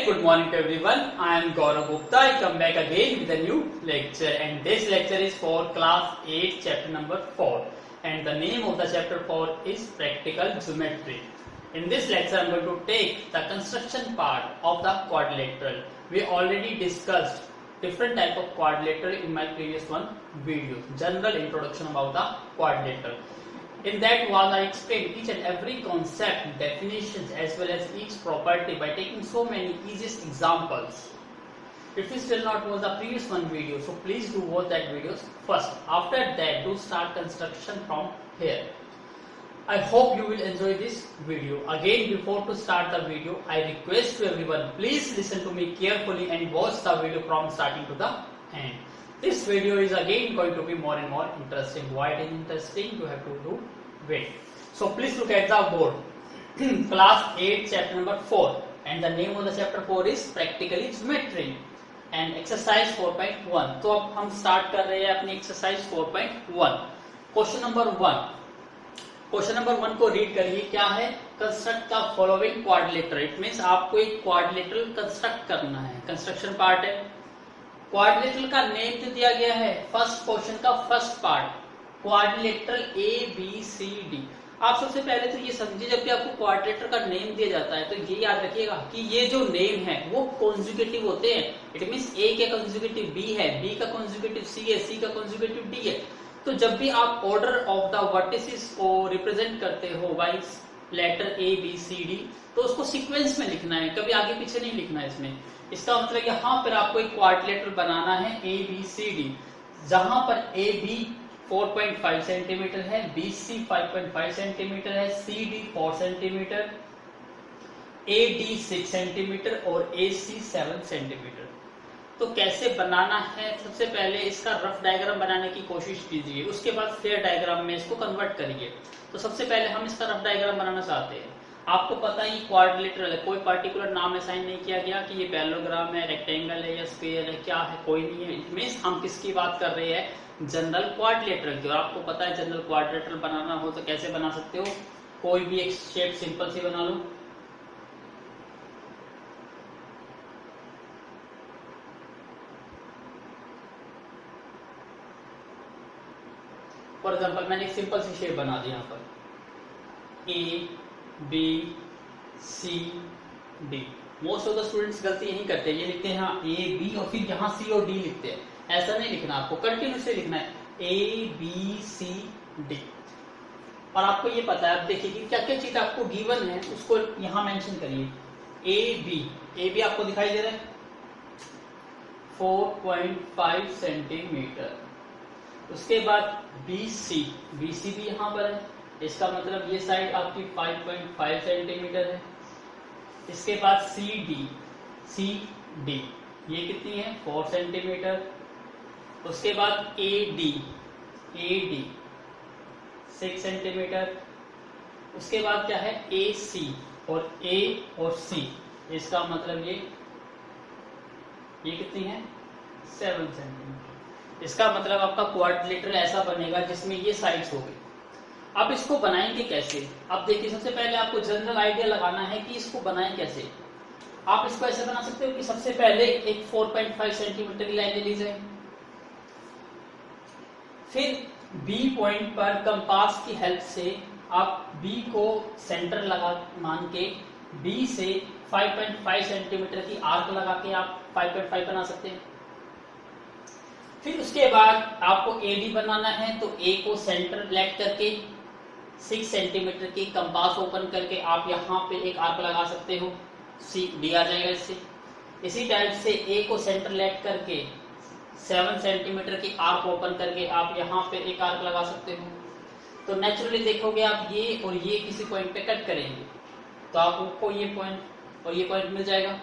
Very good morning to everyone. I am Gaurav Gupta. I come back again with a new lecture, and this lecture is for class 8 chapter number 4, and the name of the chapter 4 is practical geometry. In this lecture I am going to take the construction part of the quadrilateral. We already discussed different type of quadrilateral in my previous video, general introduction about the quadrilateral. In that one I explained each and every concept, definitions as well as each property by taking so many easiest examples. If you still not watch the previous video, so please do watch that videos first. After that, do start construction from here. I hope you will enjoy this video. Again, before to start the video, I request to everyone, please listen to me carefully and watch the video from starting to the end. This video is again going to be more and more interesting. Why it is interesting? You have to do wait. So please look at the board. Class 8 chapter number 4, and the name of the chapter 4 is practically geometry and exercise 4.1. तो अब हम start कर रहे हैं अपनी exercise 4.1. Question number 1. Question number 1 को read करिए. क्या है? Construct the following quadrilateral. It means आपको एक क्वाड्रिलेटरल कंस्ट्रक्ट करना है. कंस्ट्रक्शन पार्ट है. क्वाड्रिलेटरल का नेम तो दिया गया है. फर्स्ट क्वेश्चन का फर्स्ट पार्ट क्वाड्रिलेटरल ABCD. आप सबसे पहले तो ये समझिए, जब भी आपको क्वाड्रिलेटरल का नेम दिया जाता है तो ये याद रखिएगा कि ये जो नेम है वो कॉन्जुगेटिव होते हैं. इट मींस A का कॉन्जुगेटिव B है, B का कॉन्जुगेटिव C है, C का कॉन्जुगेटिव D है. तो जब भी आप ऑर्डर ऑफ द वर्टिसेस को रिप्रेजेंट करते हो बाय लेटर ABCD, तो उसको सीक्वेंस में लिखना है, कभी आगे पीछे नहीं लिखना है इसमें. इसका मतलब यहाँ पर आपको एक क्वाड्रिलेटरल बनाना है ABCD, जहां पर AB 4.5 सेंटीमीटर है, BC 5.5 सेंटीमीटर है, CD 4 सेंटीमीटर, AD 6 सेंटीमीटर और AC 7 सेंटीमीटर. तो कैसे बनाना है? सबसे पहले इसका रफ डायग्राम बनाने की कोशिश कीजिए, उसके बाद फेयर डायग्राम में इसको कन्वर्ट करिए. तो सबसे पहले हम इसका रफ डायग्राम बनाना चाहते हैं. आपको पता ही क्वाड्रिलेटरल है, कोई पर्टिकुलर नाम असाइन नहीं किया गया कि ये पैरेललोग्राम है, रेक्टेंगल है या स्क्वायर है, क्या है, कोई नहीं है. इट मींस हम किसकी बात कर रहे हैं? General quadrilateral. जो आपको पता है जनरल क्वाड्रिलेटरल बनाना हो तो कैसे बना सकते हो? कोई भी एक शेप सिंपल सी बना लो. फॉर एग्जाम्पल मैंने एक सिंपल सी शेप बना दी यहाँ पर ABCD. Most of the students गलती यही करते हैं, ये लिखते हैं हाँ AB और फिर यहाँ C और D लिखते हैं. ऐसा नहीं लिखना, आपको कंटिन्यूसली लिखना है ABCD. और आपको ये पता है, आप देखिए कि क्या क्या चीज आपको गिवन है उसको यहाँ मेंशन करिए. AB आपको दिखाई दे रहा है 4.5 सेंटीमीटर. उसके बाद BC भी यहाँ पर है, इसका मतलब ये साइड आपकी 5.5 सेंटीमीटर है. इसके बाद CD ये कितनी है? 4 सेंटीमीटर. उसके बाद AD 6 सेंटीमीटर. उसके बाद क्या है? AC और A और C, इसका मतलब ये कितनी है? 7 सेंटीमीटर. इसका मतलब आपका क्वाड्रिलेटरल ऐसा बनेगा जिसमें ये साइड्स होगी. अब इसको बनाएंगे कैसे? अब देखिए, सबसे पहले आपको जनरल आइडिया लगाना है कि इसको बनाएं कैसे. आप इसको ऐसे बना सकते हो कि सबसे पहले एक 4.5 सेंटीमीटर की लाइन ले ली जाए, फिर B पॉइंट पर कंपास की हेल्प से आप B को सेंटर लगा मान के B से 5.5 सेंटीमीटर की आर्क लगा के आप 5.5 बना सकते हैं. फिर उसके बाद आपको AD बनाना है, तो A को सेंटर लेट करके 6 सेंटीमीटर की कंपास ओपन करके आप यहाँ पे एक आर्क लगा सकते हो. D आ जाएगा इससे. इसी टाइप से A को सेंटर लेट करके 7 सेंटीमीटर की आर्क ओपन करके आप यहाँ पे एक आर्क लगा सकते हो. तो नेचुरली देखोगे आप ये और ये किसी पॉइंट पे कट करेंगे तो आपको ये पॉइंट और ये पॉइंट मिल जाएगा.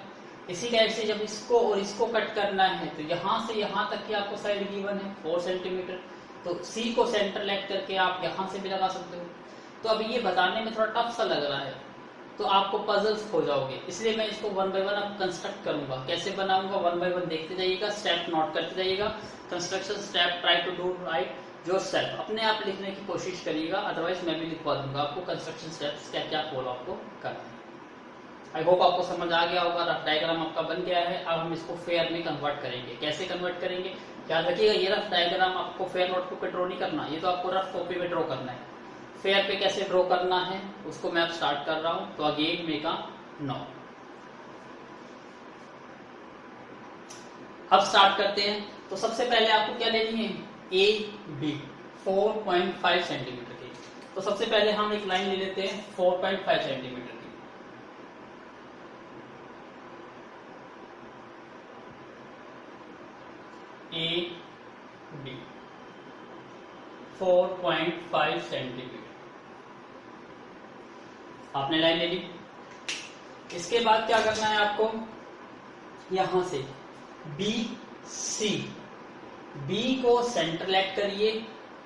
इसी टाइप से जब इसको और इसको कट करना है तो यहाँ से यहाँ तक की आपको साइड गिवन है 4 सेंटीमीटर. तो C को सेंटर लेट करके आप यहाँ से भी लगा सकते हो. तो अभी ये बताने में थोड़ा टफ सा लग रहा है, तो आपको पजल्स हो जाओगे, इसलिए मैं इसको 1 बाय 1 अब कंस्ट्रक्ट करूंगा. कैसे बनाऊंगा 1 बाय 1 देखते जाइएगा, स्टेप नोट करते जाइएगा. Construction step try to do write yourself. अपने आप लिखने की कोशिश करिएगा, अदरवाइज मैं भी लिखवा दूंगा आपको कंस्ट्रक्शन स्टेप्स क्या क्या फॉलो आपको करना है. आई होप आपको समझ आ गया होगा, रफ डायग्राम आपका बन गया है। अब हम इसको फेयर में कन्वर्ट करेंगे। कैसे कन्वर्ट करेंगे, याद रखिएगा, ये रफ डायग्राम आपको फेयर नोटबुक पे ड्रॉ नहीं करना, ये तो आपको रफ कॉपी पे ड्रॉ करना है। फेयर पे कैसे ड्रॉ करना है उसको मैं अब स्टार्ट कर रहा हूं। तो अगेन मेक अ नोट। अब स्टार्ट करते हैं। तो सबसे पहले आपको क्या लेनी है, ए बी 4.5 सेंटीमीटर की। तो सबसे पहले हम एक लाइन ले लेते हैं 4.5 सेंटीमीटर की। ए बी 4.5 सेंटीमीटर आपने लाइन ले ली। इसके बाद क्या करना है आपको, यहां से बी सी, बी को सेंटर लेट करिए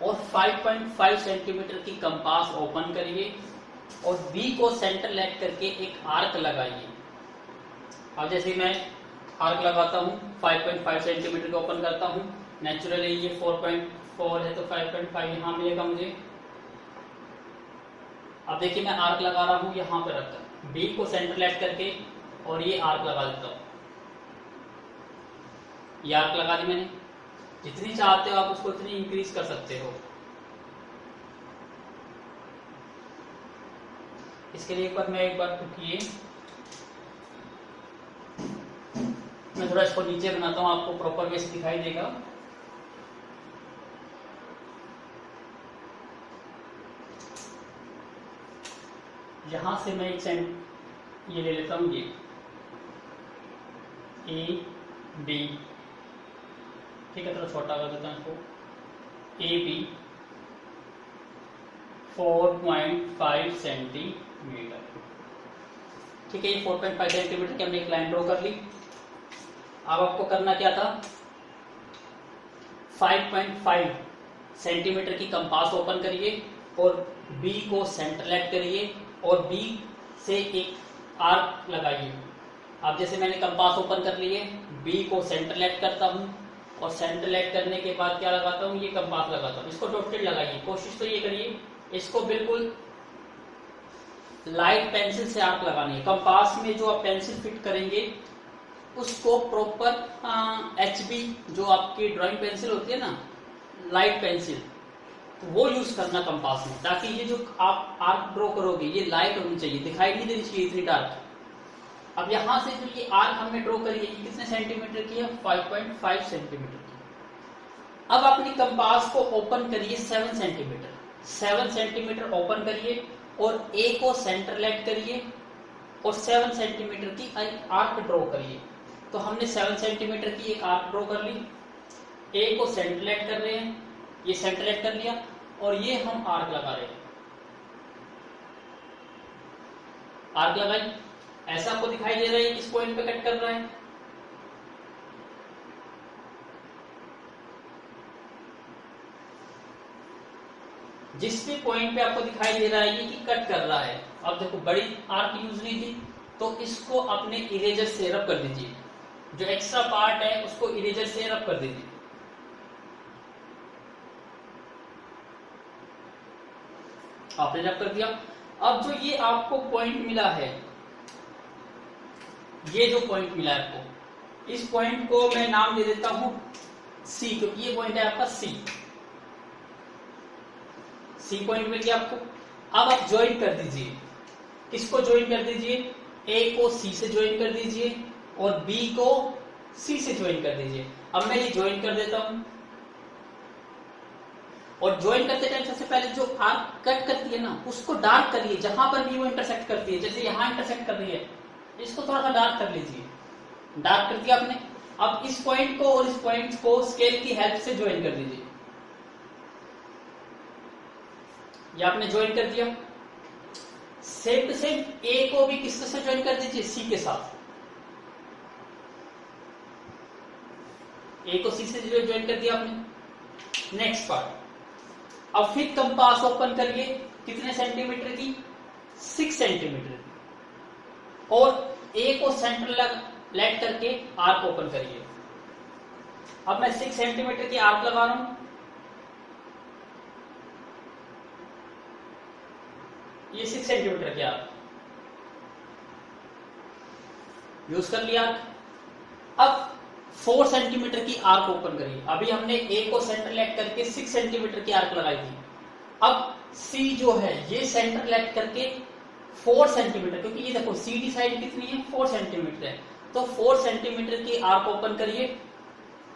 और 5.5 सेंटीमीटर की कंपास ओपन करिए और बी को सेंटर लेट करके एक आर्क लगाइए। अब जैसे मैं आर्क लगाता हूं 5.5 सेंटीमीटर को ओपन करता हूं, नेचुरली ये 4.4 है तो 5.5 यहां मिलेगा मुझे। अब देखिए मैं आर्क लगा रहा हूं यहां पर रखकर, बी को सेंटर लेट करके और ये आर्क लगा देता हूं। ये आर्क लगा दी मैंने। जितनी चाहते हो आप उसको इतनी इंक्रीज कर सकते हो। इसके लिए एक बार रुकिए, मैं थोड़ा इसको नीचे बनाता हूं, आपको प्रॉपर वे से दिखाई देगा। यहां से मैं एक ये ले लेता हूं, ये ए बी, ठीक है, थोड़ा छोटा कर देता हूं इसको। ए बी 4.5 सेंटीमीटर, ठीक है। ये 4.5 सेंटीमीटर की हमने एक लाइन ड्रॉ कर ली। अब आपको करना क्या था, 5.5 सेंटीमीटर की कंपास ओपन करिए और बी को सेंटर लेट करिए और बी से एक आर्क लगाइए। अब जैसे मैंने कंपास ओपन कर लिए, बी को सेंटर लेट करता हूं और सेंटर लेट करने के बाद क्या लगाता हूं, ये कंपास लगाता हूं। इसको डॉटेड लगाइए, कोशिश तो ये करिए इसको बिल्कुल लाइट पेंसिल से आर्क लगानी है। कंपास में जो आप पेंसिल फिट करेंगे उसको प्रॉपर HB जो आपकी ड्राइंग पेंसिल होती है ना, लाइट पेंसिल, तो वो यूज करना कंपास में, ताकि ये जो आप आर्क ड्रॉ करोगे ये लाइट होनी चाहिए, दिखाई नहीं देनी चाहिए इतनी डार्क। अब यहां से जो ये आर्क हमने ड्रॉ करी है, ये कितने सेंटीमीटर की है, 5.5 सेंटीमीटर की। अब अपनी कंपास को ओपन करिए 7 सेंटीमीटर, 7 सेंटीमीटर ओपन करिए और ए को सेंटर लेट करिए और 7 सेंटीमीटर की आर्क ड्रॉ करिए। तो हमने 7 सेंटीमीटर की एक आर्क ड्रॉ कर ली, ए को सेंटर लेट कर रहे हैं, ये सेंटर लेट कर लिया और ये हम आर्क लगा रहे हैं। आर्क लगाई, ऐसा आपको दिखाई दे रहा है किस पॉइंट पे कट कर रहा है, जिस भी पॉइंट पे आपको दिखाई दे रहा है ये कि कट कर रहा है। अब देखो बड़ी आर्क यूज नहीं थी तो इसको अपने इरेजर से रब कर दीजिए, जो एक्स्ट्रा पार्ट है उसको इरेजर से रब कर दीजिए। आपने रब कर दिया। अब जो ये आपको पॉइंट मिला है, ये जो पॉइंट मिला है आपको, इस पॉइंट को मैं नाम दे देता हूं सी, क्योंकि ये पॉइंट है आपका सी। सी पॉइंट मिल गया आपको। अब आप ज्वाइन कर दीजिए, किसको ज्वाइन कर दीजिए, ए को सी से ज्वाइन कर दीजिए और बी को सी से ज्वाइन कर दीजिए। अब मैं ये ज्वाइन कर देता हूं और ज्वाइन करते टाइम सबसे पहले जो आर्क कट करती है ना उसको डार्क करिए, जहां पर भी वो इंटरसेक्ट करती है। जैसे यहां इंटरसेक्ट कर रही है, इसको थोड़ा सा डार्क कर लीजिए। डार्क कर दिया आपने। अब इस पॉइंट को और इस पॉइंट को स्केल की हेल्प से ज्वाइन कर दीजिए। ये आपने ज्वाइन कर दिया। सेम टू सेम ए को भी किसके साथ ज्वाइन कर दीजिए, सी के साथ। ए को सी से ज्वाइन कर दिया आपने। नेक्स्ट पार्ट, अब फिर कंपास ओपन करिए, कितने सेंटीमीटर की, 6 सेंटीमीटर की, और ए को सेंटर लेट करके आर्क ओपन करिए। अब मैं 6 सेंटीमीटर की आर्क लगा रहा हूं, ये 6 सेंटीमीटर की आर्क। यूज कर लिया। अब 4 सेंटीमीटर की आर्क ओपन करिए। अभी हमने ए को सेंटर लेट करके 6 सेंटीमीटर की आर्क लगाई थी। अब सी जो है ये सेंटर लेट करके 4 सेंटीमीटर, क्योंकि ये देखो सी डी साइड कितनी है 4 सेंटीमीटर है, तो 4 सेंटीमीटर की आर्क ओपन करिए।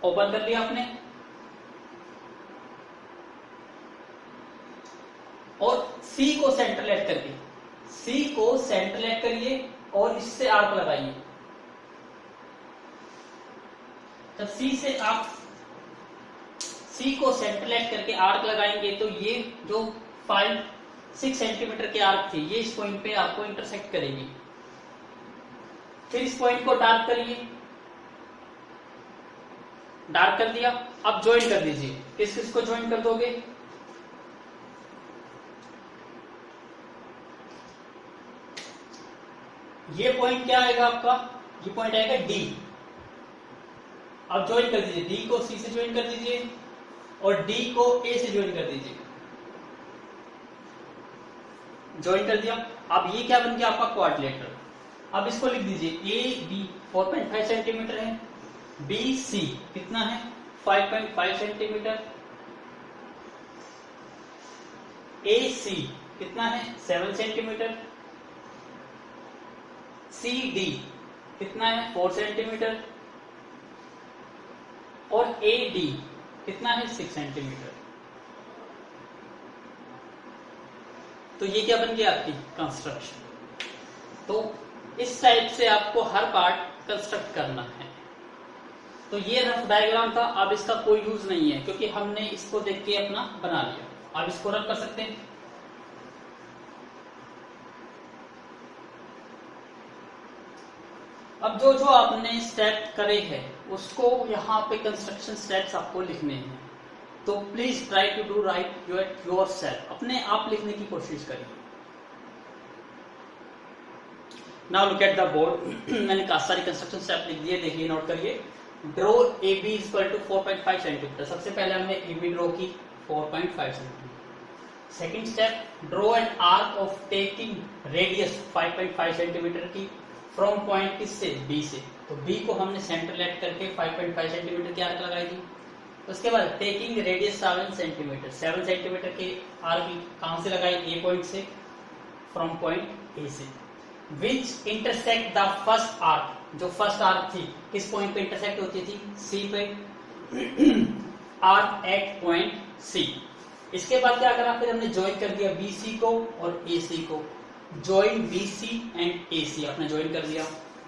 ओपन कर लिया आपने, और सी को सेंटर लेट करके, सी को सेंटर लेट करिए और इससे आर्क लगाइए। जब सी से आप सी को सेंटर लेट करके आर्क लगाएंगे तो ये जो 6 सेंटीमीटर की आर्क थी ये इस पॉइंट पे आपको इंटरसेक्ट करेगी। फिर इस पॉइंट को डार्क करिए, डार्क कर दिया। अब ज्वाइन कर दीजिए। किस किस को ज्वाइन कर दोगे? ये पॉइंट क्या आएगा आपका? ये पॉइंट आएगा डी। अब ज्वाइन कर दीजिए, डी को सी से ज्वाइन कर दीजिए और डी को ए से ज्वाइन कर दीजिए। ज्वाइन कर दिया। अब ये क्या बन गया आपका? क्वाड्रिलेटरल। अब इसको लिख दीजिए, ए बी 4.5 सेंटीमीटर है, बी सी कितना है 5.5 सेंटीमीटर, ए सी कितना है 7 सेंटीमीटर, सी डी कितना है 4 सेंटीमीटर और ए डी कितना है 6 सेंटीमीटर। तो ये क्या बन गया आपकी कंस्ट्रक्शन। तो इस टाइप से आपको हर पार्ट कंस्ट्रक्ट करना है। तो ये रफ डायग्राम था। अब इसका कोई यूज नहीं है क्योंकि हमने इसको देख के अपना बना लिया। अब इसको रन कर सकते हैं। अब जो जो आपने स्टेप करे हैं उसको यहाँ पे कंस्ट्रक्शन स्टेप्स आपको लिखने हैं। तो please try to do write yourself, अपने आप लिखने की कोशिश करिए। Now look at the board. मैंने काफी सारी कंस्ट्रक्शन स्टेप लिख दिए, देखिए नोट करिए। Draw A B equal to 4.5 centimetre. सबसे पहले हमने ए बी ड्रॉ की 4.5 centimetre. Second step, draw an arc of taking radius 5.5 centimetre की फ्रॉम पॉइंट किससे? बी से। तो बी को हमने सेंटर लेट करके 5.5 सेंटीमीटर की आर्क लगाई थी। उसके बाद टेकिंग रेडियस 7 सेंटीमीटर, 7 सेंटीमीटर की आर्क कहां से लगाई? ए पॉइंट से, फ्रॉम पॉइंट ए से। Which intersect the first arc, जो फर्स्ट आर्क थी किस पॉइंट पे इंटरसेक्ट होती थी? सी पे। Arc at point C. इसके बाद क्या करा? फिर हमने ज्वाइन कर दिया बी सी को और ए सी को। ज्वाइन बी सी एंड ए सी आपने ज्वाइन कर दिया।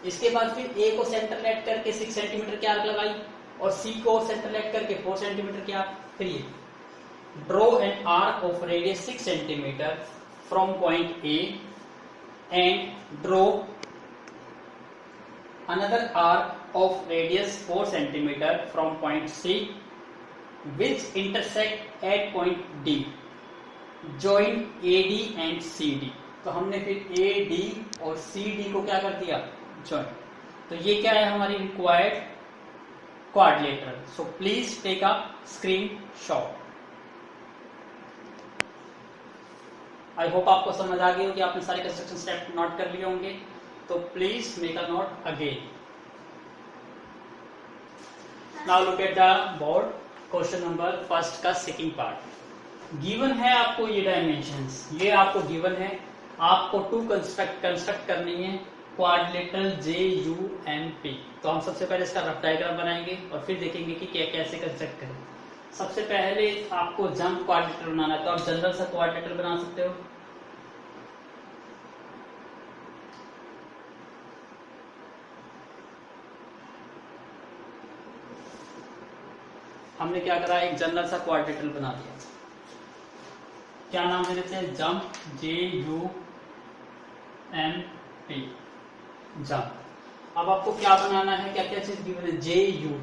इसके बाद फिर ए को सेंटर लेट करके 6 सेंटीमीटर की आर्क लगाई और सी को सेंटर लेट करके 4 सेंटीमीटर की आर्क। फिर ये draw an arc of radius 6 centimetre from point A and draw another arc of radius 4 centimeter from point C which intersect at point D. Join AD and CD. तो हमने फिर AD और CD को क्या कर दिया? Join. तो ये क्या है हमारी required quadrilateral. So please take a screenshot. I hope आपको समझ आ गई होगी, आपने सारे कंस्ट्रक्शन स्टेप नोट कर लिए होंगे। तो please make a note again. Now look at the board. Question number first का सेकंड पार्ट। गिवन है आपको ये डायमेंशंस, ये आपको गिवन है। आपको टू कंस्ट्रक्ट करनी है क्वाड्रिलेटरल JUMP। तो हम सबसे पहले इसका रफ डायग्राम बनाएंगे और फिर देखेंगे कि क्या कैसे कंस्ट्रक्ट करें। सबसे पहले आपको जंप क्वाड्रिलेटरल बनाना है, तो आप जनरल सा क्वाड्रिलेटरल बना सकते हो। हमने क्या करा? एक जनरल सा क्वाड्रिलेटरल बना दिया। क्या नाम दे देते हैं? Jump, JUMP, jump. अब आपको क्या बनाना है? क्या क्या चीज गिवन है? JU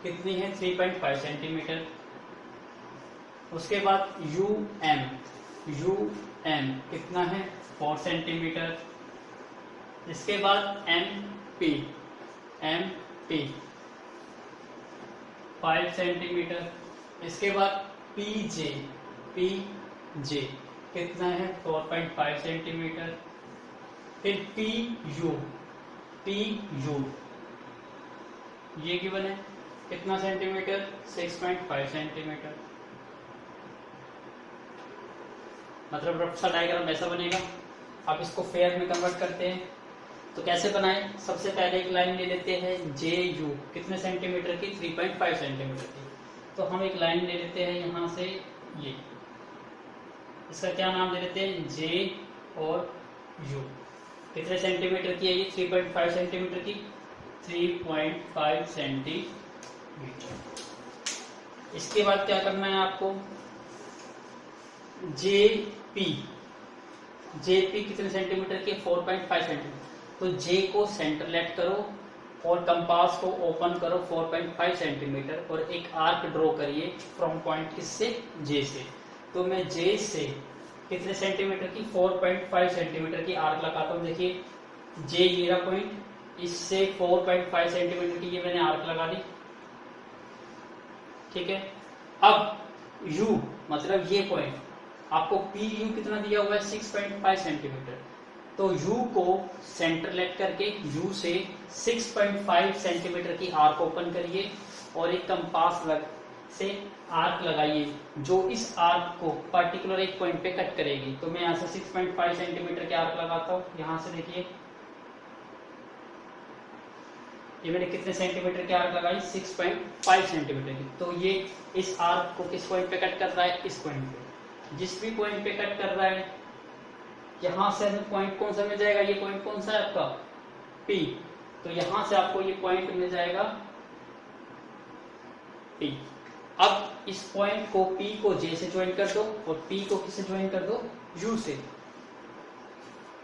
कितनी है? 3.5 सेंटीमीटर। उसके बाद UM कितना है? 4 सेंटीमीटर। इसके बाद MP 5 सेंटीमीटर। इसके बाद PJ कितना है? 4.5 सेंटीमीटर। फिर पी यू, ये गिवन है कितना सेंटीमीटर, 6.5 सेंटीमीटर। मतलब रफ सा डायग्राम ऐसा बनेगा। अब इसको फेयर में कन्वर्ट करते हैं तो कैसे बनाएं? सबसे पहले एक लाइन ले लेते हैं जे यू, कितने सेंटीमीटर की, 3.5 सेंटीमीटर की। तो हम एक लाइन ले लेते हैं यहाँ से, ये इसका क्या नाम दे लेते हैं, जे और यू। कितने सेंटीमीटर की है ये, 3.5 सेंटीमीटर की, 3.5 सेंटीमीटर। इसके बाद क्या करना है आपको, जे पी कितने सेंटीमीटर की, 4.5 सेंटीमीटर। तो जे को सेंटर लेट करो और कंपास को ओपन करो 4.5 सेंटीमीटर और एक आर्क ड्रॉ करिए फ्रॉम पॉइंट किससे, जे से। तो मैं जे से कितने सेंटीमीटर की, 4.5 सेंटीमीटर की आर्क लगाता हूँ। देखिए जे ये रहा पॉइंट, इससे 4.5 सेंटीमीटर की ये मैंने आर्क लगा दी, ठीक है। अब यू मतलब ये पॉइंट, आपको पी यू कितना दिया हुआ है, 6.5 सेंटीमीटर। तो यू को सेंटर लेट करके यू से 6.5 सेंटीमीटर की आर्क ओपन करिए और एक कंपास से आर्क लगाइए जो इस आर्क को पर्टिकुलर एक पॉइंट पे कट करेगी। तो मैं यहाँ से 6.5 सेंटीमीटर की आर्क लगाता हूँ। यहाँ से देखिए ये मैंने कितने सेंटीमीटर की आर्क लगाई, 6.5 सेंटीमीटर की। तो ये इस आर्क को किस पॉइंट पे कट कर रहा है, इस पॉइंट पे। जिस भी पॉइंट पे कट कर रहा है यहां से हमें पॉइंट कौन सा मिल जाएगा, ये पॉइंट कौन सा है आपका, P। तो यहां से आपको ये पॉइंट मिल जाएगा P। अब इस पॉइंट को P को J से ज्वाइन कर दो और P को किससे ज्वाइन कर दो, U से।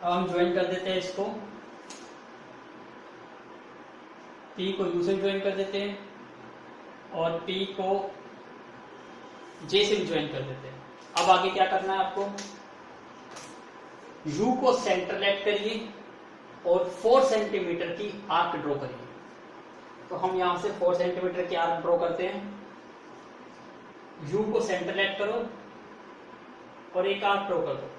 अब हम ज्वाइन कर देते हैं इसको, P को U से ज्वाइन कर देते हैं और P को J से भी ज्वाइन कर देते हैं। अब आगे क्या करना है आपको, U को सेंटर लेट करिए और 4 सेंटीमीटर की आर्क ड्रॉ करिए। तो हम यहां से 4 सेंटीमीटर की आर्क ड्रॉ करते हैं। U को सेंटर लेट करो और एक आर्क ड्रॉ कर दो,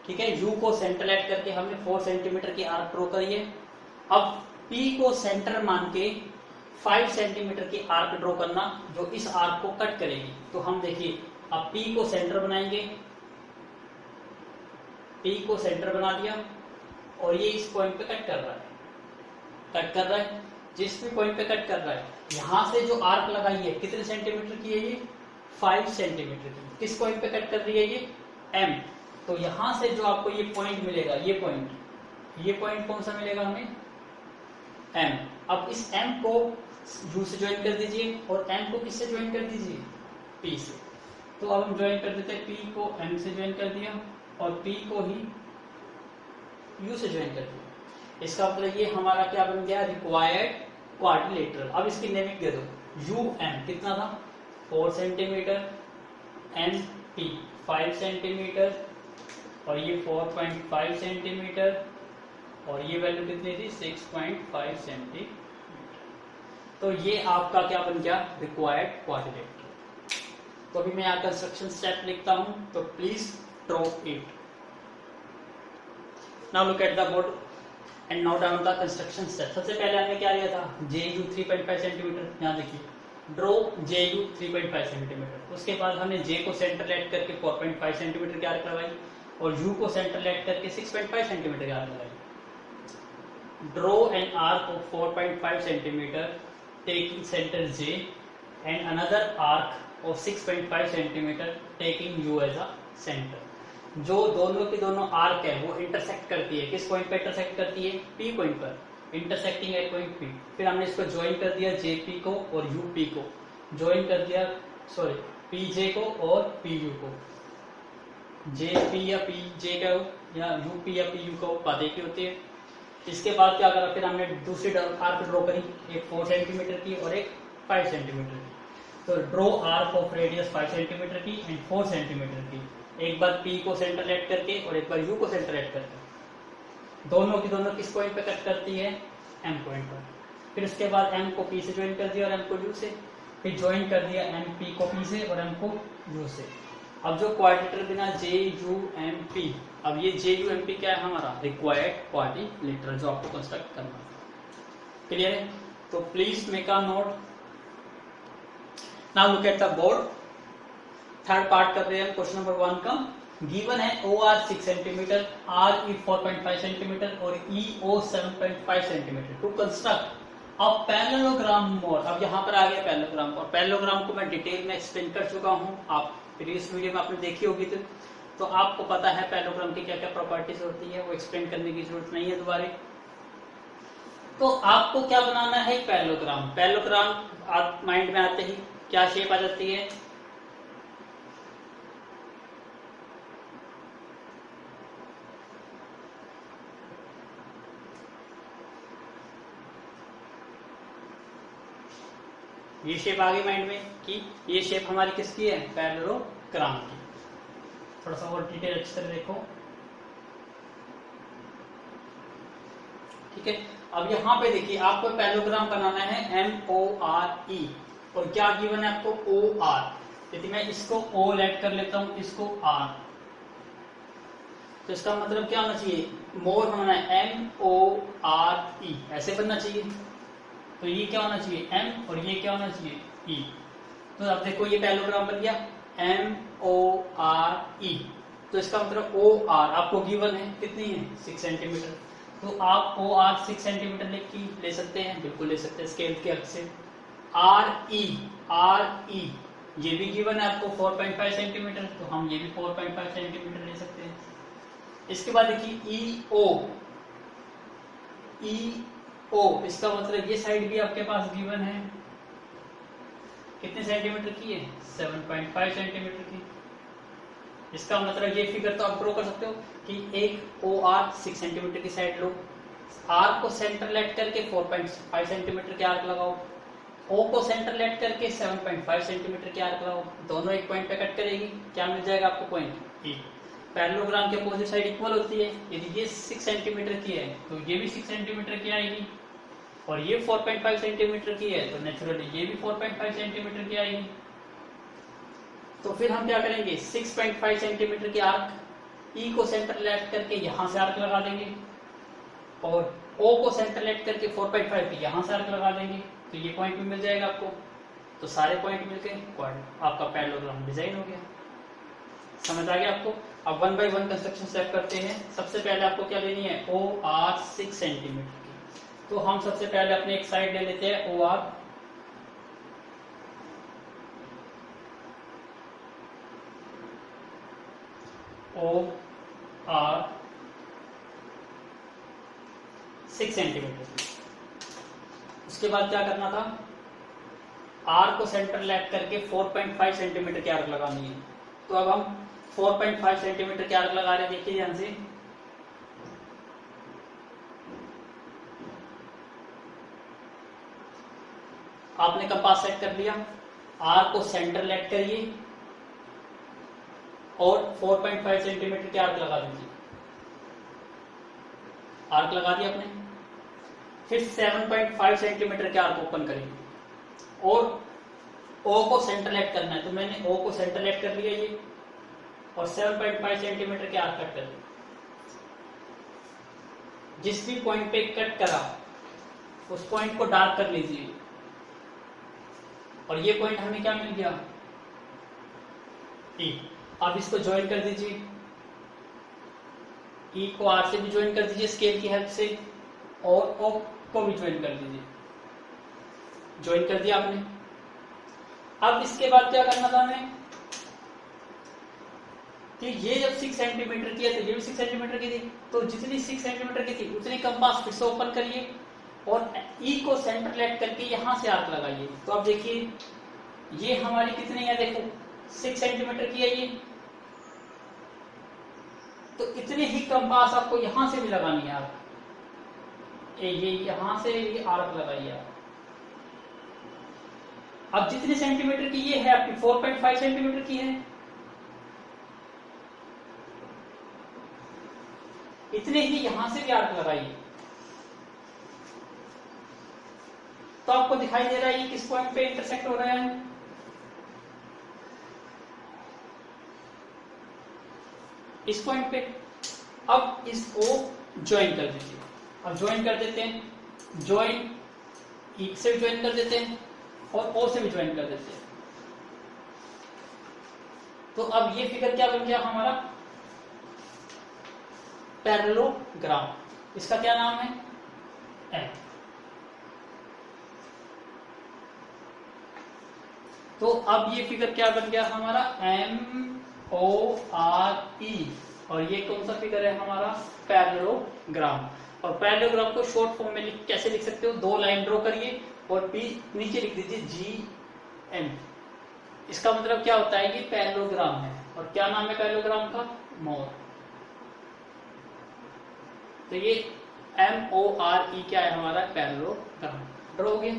ठीक है। U को सेंटर लेट करके हमने 4 सेंटीमीटर की आर्क ड्रॉ करी है। अब P को सेंटर मान के 5 सेंटीमीटर की आर्क ड्रॉ करना जो इस आर्क को कट करेगी। तो हम देखिए अब P को सेंटर बनाएंगे, P को सेंटर बना दिया और ये इस पॉइंट पे कट कर रहा है, जिस भी पॉइंट पे कट कर रहा है यहां से जो आर्क लगाई है कितने सेंटीमीटर की है ये, 5 सेंटीमीटर की। किस पॉइंट पे कट कर रही है ये, M। तो यहां से जो आपको ये पॉइंट मिलेगा, ये पॉइंट कौन सा मिलेगा हमें, M। अब इस M को U से ज्वाइन कर दीजिए और M को किससे ज्वाइन कर दीजिए, P से। तो अब हम ज्वाइन कर देते हैं, P को M से ज्वाइन कर दिया और P को ही U से ज्वाइन कर दिया। इसका मतलब ये हमारा क्या बन गया, रिक्वायर्ड क्वाड्रिलेटरल। अब इसकी नेमिंग दे दो, UM कितना था, 4 सेंटीमीटर, MP 5 सेंटीमीटर और ये 4.5 सेंटीमीटर और ये वैल्यू कितनी थी, 6.5 सेंटीमीटर। तो ये आपका क्या बन गया, रिक्वायर्ड क्वाड्रिलेटरल। तो अभी मैं यहाँ कंस्ट्रक्शन स्टेप लिखता हूं, तो please draw it. Now look at the board and note down the construction step. सबसे पहले हमने क्या लिया था, JU 3.5 सेंटीमीटर। यहाँ देखिए ड्रॉ JU 3.5 सेंटीमीटर। उसके बाद हमने J को सेंटर लेट करके 4.5 सेंटीमीटर की आर्क लगाई और U को सेंटर लेट करके 6.5 सेंटीमीटर की आर्क लगाई। Draw an arc of 4.5 centimetre taking centre J and another arc of 6.5 centimetre taking U as a centre. जो दोनों की दोनों आर्क है वो इंटरसेक्ट करती है, किस पॉइंट पे इंटरसेक्ट करती है, P पॉइंट पर, इंटरसेक्टिंग एट पॉइंट P। फिर हमने इसको ज्वाइन कर दिया JP को और UP को, ज्वाइन कर दिया PJ को और PU को। JP या PJ का या UP या PU का उपाधि एक ही होती है। इसके बाद क्या करा, फिर हमने दूसरी आर्क ड्रॉ करी, एक 4 सेंटीमीटर की और एक 5 सेंटीमीटर की। तो draw arc of radius 5 centimetre की एंड 4 सेंटीमीटर की। एक बार P को सेंटर लेट करके और एक बार U को सेंटर लेट करके। दोनों की दोनों किस पॉइंट पे कट करती है, M पॉइंट पर। फिर उसके बाद M को P से ज्वाइन कर दिया और M को U से। फिर ज्वाइन कर दिया M P को P से और M को U से। अब जो क्वाड्रिलेटरल बिना JUMP, अब ये JUMP क्या है हमारा, रिक्वायर्ड पार्टी लेटर, जो आपको कंस्ट्रक्ट करना है। क्लियर है? तो please make a note. Now look at the board. Third part कर रहे हैं क्वेश्चन नंबर 1 का। गिवन है OR 6 सेंटीमीटर, RE 4.5 सेंटीमीटर और EO 7.5 सेंटीमीटर टू कंस्ट्रक्ट अब पैरेललोग्राम मोर। अब यहाँ पर आ गया पैरेललोग्राम, और पैरेललोग्राम को मैं डिटेल में एक्सप्लेन कर चुका हूँ, आप प्रीवियस वीडियो में आपने देखी होगी। तो आपको पता है पैरेललोग्राम की क्या क्या प्रॉपर्टीज होती है, वो एक्सप्लेन करने की जरूरत नहीं है दोबारा। तो आपको क्या बनाना है, पैरेललोग्राम। पैरेललोग्राम माइंड में आते ही क्या शेप आ जाती है, ये शेप आ गई माइंड में कि ये शेप हमारी किसकी है, पैरेललोग्राम की। थोड़ा सा और डिटेल अच्छे से देखो, ठीक है। अब यहाँ पे देखिए आपको पैरेललोग्राम बनाना है MORE, और क्या गिवन है आपको OR। यदि मैं इसको O लेट कर लेता हूं, इसको R, तो इसका मतलब क्या होना चाहिए, मोर होना है MORE, ऐसे बनना चाहिए। तो ये क्या होना चाहिए M, और ये क्या होना चाहिए E। तो अब देखो ये पैरेललोग्राम बन गया MORE। तो इसका मतलब OR आपको गिवन है कितनी है, 6 सेंटीमीटर। तो आप OR 6 सेंटीमीटर ले सकते हैं, बिल्कुल ले सकते हैं स्केल के हद से। RE ये भी गिवन है आपको 4.5 सेंटीमीटर, तो हम ये भी 4.5 सेंटीमीटर ले सकते हैं। इसके बाद देखिए EO, इसका मतलब ये साइड भी आपके पास गिवन है, कितने सेंटीमीटर की है, 7.5 सेंटीमीटर की। इसका मतलब ये फिगर तो आप ड्रॉ कर सकते हो कि एक OR 6 सेंटीमीटर की साइड लो, R को सेंटर लेट करके 4.5 सेंटीमीटर के आर्क लगाओ, O को सेंटर लेट करके 7.5 सेंटीमीटर के आर्क लगाओ, दोनों एक पॉइंट पे कट करेगी, क्या मिल जाएगा आपको, पॉइंट E। पैरेललोग्राम के अपोजिट साइड इक्वल होती है, यदि ये 6 सेंटीमीटर की है तो ये भी 6 सेंटीमीटर की आएगी, और ये 4.5 सेंटीमीटर की है तो नेचुरली ये भी 4.5 सेंटीमीटर की आएगी। तो फिर हम क्या करेंगे, 6.5 सेंटीमीटर के आर्क E को सेंटर लेट करके यहां से आर्क लगा देंगे, और O को सेंटर लेट करके 4.5 पे यहां से आर्क लगा देंगे, तो ये पॉइंट भी मिल जाएगा आपको। तो सारे पॉइंट मिलके आपका पैरेललोग्राम डिजाइन हो गया। समझ आ गया आपको? अब 1 बाय 1 कंस्ट्रक्शन स्टेप करते हैं। सबसे पहले आपको क्या लेनी है, OR 6 सेंटीमीटर की। तो हम सबसे पहले अपने एक साइड ले लेते हैं OR, OR 6 सेंटीमीटर। उसके बाद क्या करना था, R को सेंटर लेट करके 4.5 सेंटीमीटर की आर्क लगानी है। तो अब हम 4.5 सेंटीमीटर की आर्क लगा रहे हैं, देखिए ध्यान से। आपने कंपास सेट कर लिया, R को सेंटर लेट करिए और 4.5 सेंटीमीटर की आर्क लगा दीजिए। आर्क लगा दिया आपने, फिर 7.5 सेंटीमीटर के आर्क ओपन करेंगे और O को सेंटर लेट करना है। तो मैंने O को सेंटर लेट कर लिया ये, और 7.5 सेंटीमीटर के आर्क कट कर दिए। जिस भी पॉइंट पे कट करा उस पॉइंट को डार्क कर लीजिए, और ये पॉइंट हमें क्या मिल गया, E। अब इसको ज्वाइन कर दीजिए, E को R से भी ज्वाइन कर दीजिए स्केल की हेल्प से, और O को भी ज्वाइन कर दीजिए। ज्वाइन कर दिया आपने। अब इसके बाद क्या करना था हमें कि ये जब 6 सेंटीमीटर की है तो ये भी 6 सेंटीमीटर की थी, तो जितनी 6 सेंटीमीटर की थी उतनी कंपास फिर से ओपन करिए और E को सेंटर लेट करके यहां से आर्क लगाइए। तो अब देखिए ये हमारी कितनी है, देखो 6 सेंटीमीटर की है ये, तो इतनी ही कंपास आपको यहां से भी लगानी है आर्क। ये यहां से ये आर्क लगाइए आप। अब जितने सेंटीमीटर की ये है आपकी 4.5 सेंटीमीटर की है, इतने ही यहां से भी आर्क लगाइए। तो आपको दिखाई दे रहा है ये किस पॉइंट पे इंटरसेक्ट हो रहा है, इस पॉइंट पे। अब इसको ज्वाइन कर दीजिए। अब ज्वाइन कर देते हैं, ज्वाइन ई से भी ज्वाइन कर देते हैं और ओ से भी ज्वाइन कर देते हैं। तो अब ये फिगर क्या बन गया हमारा, पैरेललोग्राम। इसका क्या नाम है, एम। तो अब ये फिगर क्या बन गया हमारा, MORE। और ये कौन सा फिगर है हमारा, पैरेललोग्राम। और पैरेललोग्राम को शॉर्ट फॉर्म में कैसे लिख सकते हो, 2 लाइन ड्रॉ करिए और नीचे लिख दीजिए GM। इसका मतलब क्या होता है, ये पैरेललोग्राम है। और क्या नाम है पैरेललोग्राम का, मोर। तो ये MORE क्या है हमारा, पैरेललोग्राम। ड्रॉ हो गया।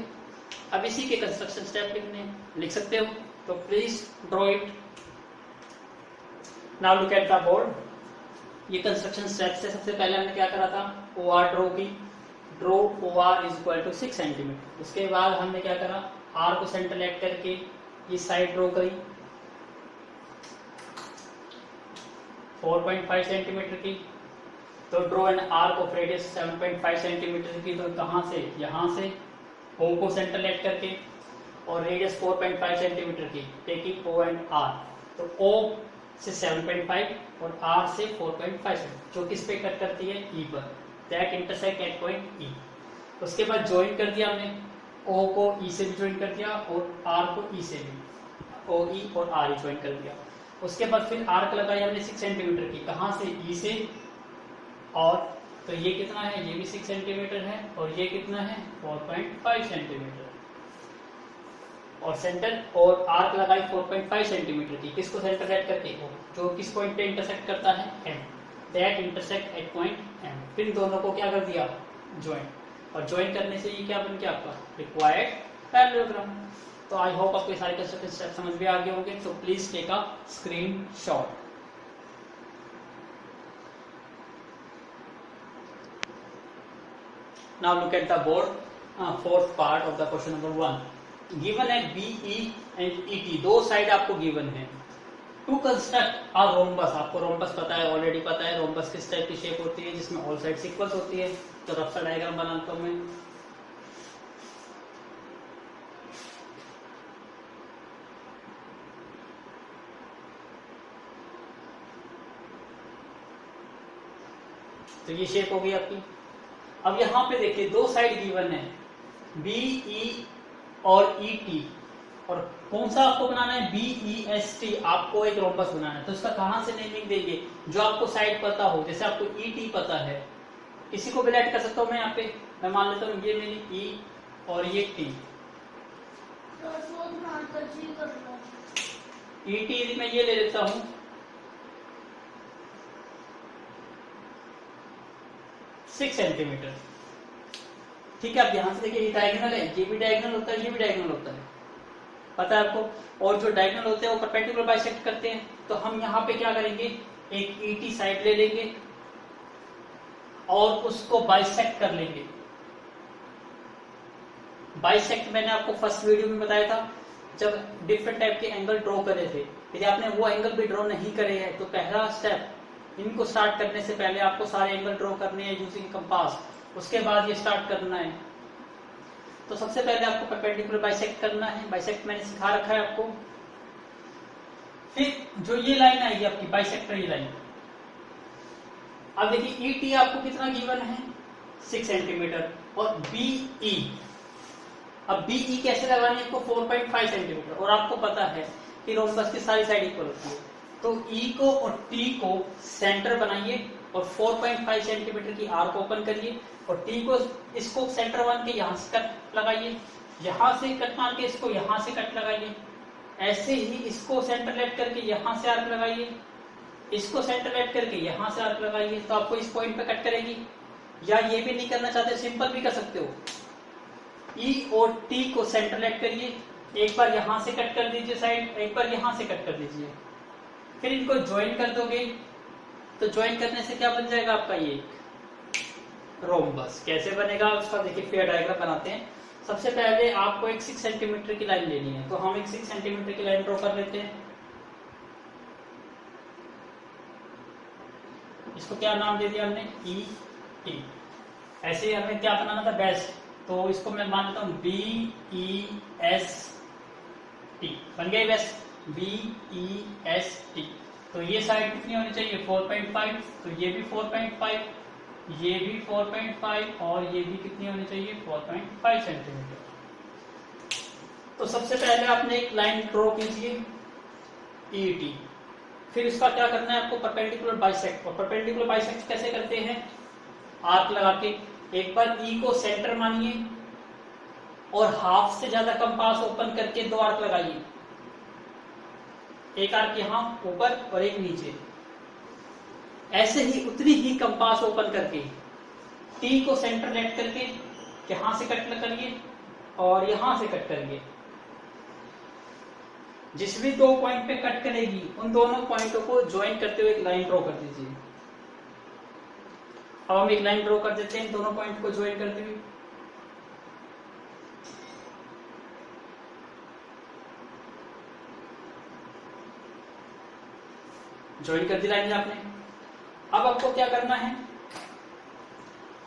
अब इसी के कंस्ट्रक्शन स्टेप लिख सकते हो, तो please draw it. Now look at the board. ये कंस्ट्रक्शन स्टेप से सबसे पहले हमने क्या करा था, OR ड्रॉ की। Draw OR is equal to 6 centimetre. उसके बाद हमने क्या करा, R को सेंटर लेट करके ये साइड ड्रॉ करी 4.5 सेंटीमीटर की। तो draw an arc of radius 7.5 centimetre की। तो कहां से, यहां से O को सेंटर लेट करके, और रेडियस 4.5 सेंटीमीटर की, टेकिंग O एंड R। तो O से 7.5 और R से 4.5, जो किस पे कट करती है, E पर। That intersect at point E। उसके बाद ज्वाइन कर दिया हमने, O को E से भी ज्वाइन कर दिया और R को E से भी, OE और RE ज्वाइन कर दिया। उसके बाद फिर आर्क लगाई हमने 6 सेंटीमीटर की, कहां से, E से। और तो ये कितना है, ये भी 6 सेंटीमीटर है, और ये कितना है, 4.5 सेंटीमीटर। और सेंटर और आर्क लगाई 4.5 सेंटीमीटर की, किसको सेंटर लेट करके, जो किस पॉइंट पे इंटरसेक्ट करता है, M। That intersect at point M। फिर दोनों को क्या कर दिया, ज्वाइन। और ज्वाइन करने से ये क्या बन गया आपका, रिक्वायर्ड पैरेललोग्राम। तो आई होप आपको सारे कंस्ट्रक्शन स्टेप समझ में आ गए होंगे। तो please take a screenshot. Now look at the board, fourth part of the question number 1. Given है BE and ET, दो साइड आपको गिवन है। टू कंस्ट्रक्ट अ रोम्बस, आपको रोम्बस पता है, ऑलरेडी पता है रोम्बस किस टाइप की शेप होती है, जिसमें ऑल साइड इक्वल होती है। तो रफ सा डायग्राम बनाता हूं मैं। तो ये शेप हो गई आपकी। अब यहां पे देखिए दो साइड गिवन है, BE और ET। और कौन सा आपको बनाना है, BEST। आपको एक रोम्बस बनाना है, तो इसका कहां से नेमिंग देंगे, जो आपको साइड पता हो। जैसे आपको ET पता है, इसी को भी ऐड कर सकता हूं मैं यहाँ पे। मैं मान लेता हूँ ये मेरी E और ये T। ET मैं ये ले लेता हूं 6 सेंटीमीटर। ठीक है, आप ध्यान से देखिए, ये डायगोनल है, ये भी डायगोनल होता है, ये भी डायगोनल होता है, पता है आपको। और जो डायगोनल होते हैं वो परपेंडिकुलर बाइसेक्ट करते हैं। तो हम यहाँ पे क्या करेंगे, एक ET साइड ले लेंगे और उसको बाइसेक्ट कर लेंगे। बाइसेक्ट मैंने आपको फर्स्ट वीडियो में बताया था, जब डिफरेंट टाइप के एंगल ड्रॉ करे थे। यदि आपने वो एंगल भी ड्रॉ नहीं करे हैं, तो पहला स्टेप, इनको स्टार्ट करने से पहले आपको सारे एंगल ड्रॉ करने हैं यूजिंग कंपास। उसके बाद ये स्टार्ट करना है। तो सबसे पहले आपको परपेंडिकुलर बाइसेक्ट करना है। बाइसेक्ट मैंने सिखा रखा है आपको। फिर जो ये लाइन आएगी आपकी बाइसेक्टर लाइन। अब देखिए ET आपको कितना गिवन है, 6 सेंटीमीटर। और BE, अब BE कैसे लगानी है आपको, 4.5 सेंटीमीटर। और आपको पता है कि रोम्बस की सारी साइड इक्वल होती है। तो E को और T को सेंटर बनाइए और 4.5 सेंटीमीटर की आर्क ओपन करिए। और T को, इसको सेंटर मान के यहां से कट लगाइए, यहां से कट मान के इसको यहां से कट लगाइए। ऐसे ही इसको सेंटर लेट करके यहां से आर्क लगाइए, इसको सेंटर लेट करके यहां से आर्क लगाइए। तो आपको इस पॉइंट पे कट करेगी। या ये भी नहीं करना चाहते, सिंपल भी कर सकते हो। E और T को सेंटर लेट करिए, एक बार यहां से कट कर दीजिए साइड, एक बार यहां से कट कर दीजिए। फिर इनको ज्वाइन कर दोगे, तो ज्वाइन करने से क्या बन जाएगा आपका, ये रोम्बस। कैसे बनेगा उसका देखिए, फेयर डायग्राम बनाते हैं। सबसे पहले आपको एक 6 सेंटीमीटर की लाइन लेनी है। तो हम एक 6 सेंटीमीटर की लाइन ड्रॉ कर लेते हैं। इसको क्या नाम दे दिया हमने, ई टी। ऐसे ही हमें क्या बनाना था, बेस्ट, तो इसको मैं मान लेता हूँ बी ई एस टी, बन गया BEST, B E S T. तो ये साइड कितनी होनी चाहिए, 4.5, तो ये भी 4.5, ये भी 4.5 और ये भी कितनी होनी चाहिए, 4.5 सेंटीमीटर। तो सबसे पहले आपने एक लाइन ड्रॉ कीजिए ई टी, फिर इसका क्या करना है आपको, परपेंडिकुलर बाइसेक्ट। और परपेंडिकुलर बाइसेक्ट कैसे करते हैं, आर्क लगा के। एक बार ई को सेंटर मानिए और हाफ से ज्यादा कंपास ओपन करके दो आर्क लगाइए, एक आर्क यहां ऊपर और एक नीचे। ऐसे ही उतनी ही कंपास ओपन करके टी को सेंटर लेट करके यहां से कट करिए और यहां से कट करिए। जिस भी दो पॉइंट पे कट करेगी उन दोनों पॉइंटों को ज्वाइन करते हुए एक लाइन ड्रॉ कर दीजिए। अब हम एक लाइन ड्रॉ कर देते हैं दोनों पॉइंट को ज्वाइन करते हुए। ज्वाइन कर दी लाइन आपने। अब आपको क्या करना है,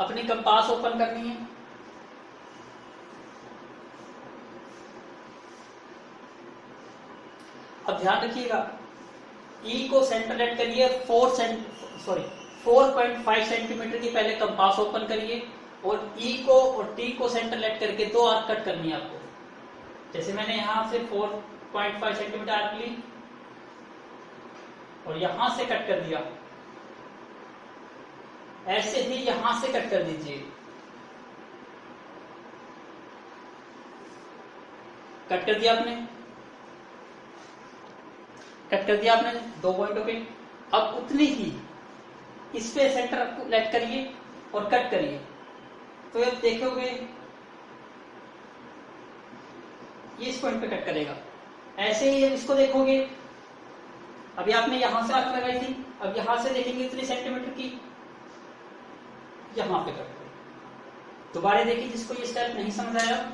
अपनी कंपास ओपन करनी है। अब ध्यान रखिएगा, ई को सेंटर लेट करिए, 4.5 सेंटीमीटर की पहले कंपास ओपन करिए और ई को और टी को सेंटर लेट करके दो आर्क कट करनी है आपको। जैसे मैंने यहां से 4.5 सेंटीमीटर आर्क ली और यहां से कट कर दिया, ऐसे ही यहां से कट कर दीजिए। कट कर दिया आपने, कट कर दिया आपने दो पॉइंटों पे। अब उतनी ही इस पे सेंटर लेट करिए और कट करिए, तो आप देखोगे ये इस पॉइंट पे कट करेगा। ऐसे ही इसको देखोगे, अभी आपने यहां से आर्क लगाई थी, अब यहां से देखेंगे इतनी सेंटीमीटर की, यहां पे कट करें। दोबारा देखिए जिसको ये स्टेप नहीं समझ आया,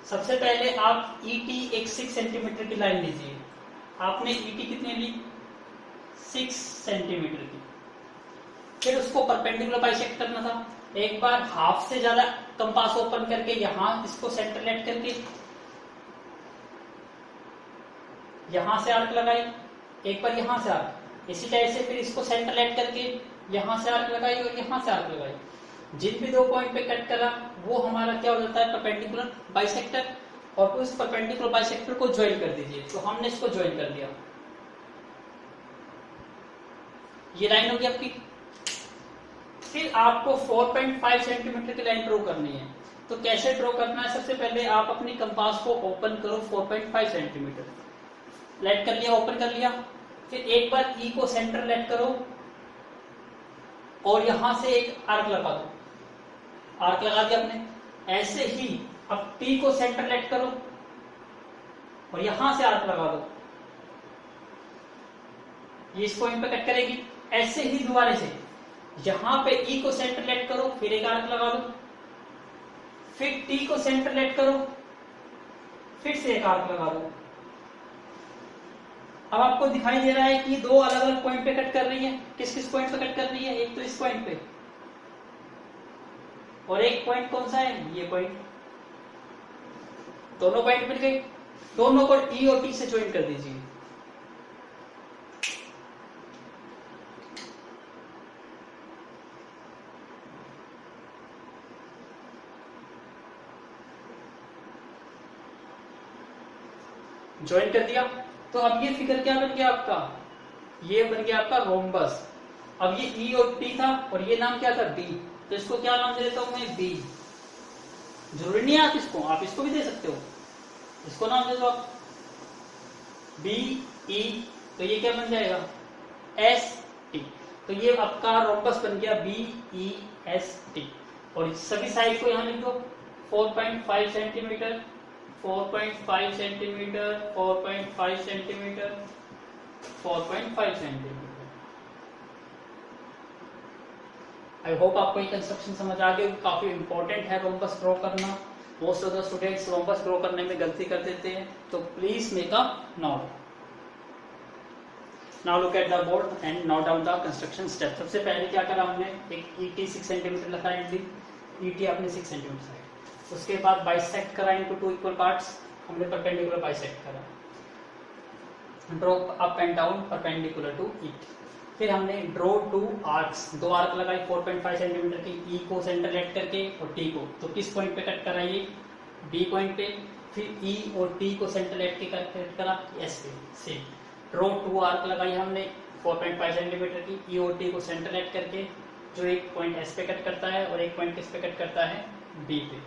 सबसे पहले आप ईटी एक 6 सेंटीमीटर की लाइन लीजिए। आपने ईटी कितनी ली, 6 सेंटीमीटर की। फिर उसको परपेंडिकुलर बाइसेक्ट करना था। एक बार हाफ से ज्यादा कंपास ओपन करके यहां इसको सेंटर लेट करके यहां से आर्क लगाई, एक बार यहां से आर्क, इसी टाइप से फिर इसको सेंटर लेट करके यहां से आर्क लगाई और यहां से आर्क लगाई। जिन भी दो पॉइंट पे कट करा वो हमारा क्या हो जाता है, परपेंडिकुलर बाइसेक्टर। और उस परपेंडिकुलर बाइसेक्टर को ज्वाइन कर दीजिए। तो हमने इसको ज्वाइन कर दिया, ये लाइन होगी आपकी। फिर आपको 4.5 सेंटीमीटर की लाइन ड्रॉ करनी है। तो कैसे ड्रॉ करना है, सबसे पहले आप अपनी कंपास को ओपन करो 4.5 सेंटीमीटर, लेट कर लिया, ओपन कर लिया। फिर एक बार ई को सेंटर लेट करो और यहां से एक आर्क लगा दो, आर्क लगा दिया आपने। ऐसे ही अब टी को सेंटर लेट करो और यहां से आर्क लगा दो, ये इस पॉइंट पे कट करेगी। ऐसे ही दोबारा से यहां पे ई को सेंटर लेट करो, फिर एक आर्क लगा दो, फिर टी को सेंटर लेट करो, फिर से एक आर्क लगा दो। अब आपको दिखाई दे रहा है कि दो अलग अलग पॉइंट पे कट कर रही है। किस किस पॉइंट पे कट कर रही है, एक तो इस पॉइंट पे और एक पॉइंट कौन सा है, ये पॉइंट। दोनों पॉइंट मिल गए, दोनों को ई और टी से ज्वाइन कर दीजिए। ज्वाइन कर दिया। तो अब ये फिगर क्या बन गया आपका, ये बन गया आपका रोम्बस। अब ये ई और टी था और ये नाम क्या था, बी। तो इसको क्या नाम दे देता हूं मैं, बी। जरूरी नहीं है आप इसको भी दे सकते हो, इसको नाम दे दो आप बी ई। तो ये क्या बन जाएगा, एस टी। तो ये आपका रोम्बस बन गया बी ई एस टी। और सभी साइड को यहां लिख दो, 4.5 centimetre, 4.5 centimetre, 4.5 centimetre, 4.5 centimetre. I hope आपको ये कंस्ट्रक्शन समझ आ गई। काफी इंपॉर्टेंट है रोम्बस ड्रॉ करना। Most of the students rhombus draw करने में गलती कर देते हैं, तो please make a note. Now look at the board and note down the construction step. सबसे पहले क्या करा हमने, एक ईटी 6 सेंटीमीटर रखा है, ईटी अपने 6 सेंटीमीटर है। उसके बाद बाइसेक्ट करा इनको 2 इक्वल पार्ट्स, हमने परपेंडिकुलर बाइसेक्ट करा, draw up and down perpendicular to it. फिर हमने ड्रॉ 2 आर्क्स, 2 आर्क लगाई 4.5 सेंटीमीटर की, ई को सेंटर लेट करके और टी को, तो किस पॉइंट पे कट कराइए, बी पॉइंट पे। फिर ई और टी को सेंटर लेट के कट करा एस पे, सेम। ड्रॉ 2 आर्क लगाई हमने 4.5 सेंटीमीटर की, ई और टी को सेंटर लेट करके, जो एक पॉइंट एस पे कट करता है और एक पॉइंट किस पे कट करता है, बी पे।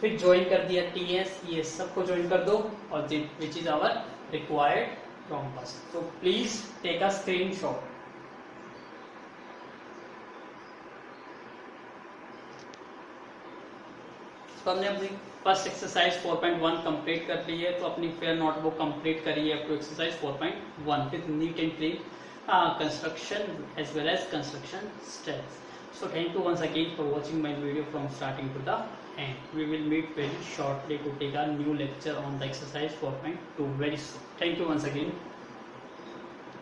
फिर ज्वाइन कर दिया टी एस ई एस, सबको ज्वाइन कर दो और which is our required rhombus. तो प्लीज टेक अ स्क्रीनशॉट। तो हमने अपनी फर्स्ट एक्सरसाइज 4.1 कंप्लीट कर ली है, तो अपनी फेयर नोटबुक कंप्लीट करी है up to exercise 4.1 with neat and clean construction as well as construction steps. So thank you once again for watching my video from starting to the end. We will meet very shortly to take a new lecture on the exercise 4.2 very soon. Thank you once again.